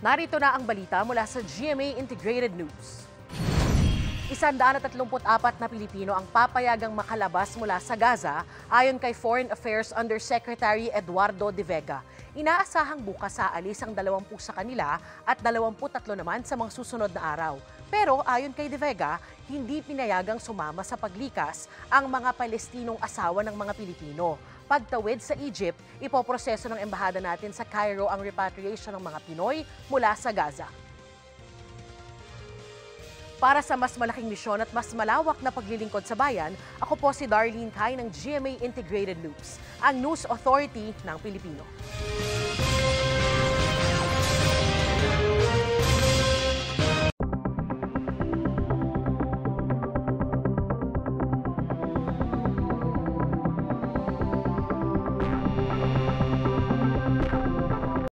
Narito na ang balita mula sa GMA Integrated News. 134 na Pilipino ang papayagang makalabas mula sa Gaza ayon kay Foreign Affairs Undersecretary Eduardo de Vega. Inaasahang bukas aalis ang 20 sa kanila at 23 naman sa mga susunod na araw. Pero ayon kay de Vega, hindi pinayagang sumama sa paglikas ang mga Palestinong asawa ng mga Pilipino. Pagtawid sa Egypt, ipoproseso ng embahada natin sa Cairo ang repatriation ng mga Pinoy mula sa Gaza. Para sa mas malaking misyon at mas malawak na paglilingkod sa bayan, ako po si Darlene Kai ng GMA Integrated News, ang News Authority ng Pilipino.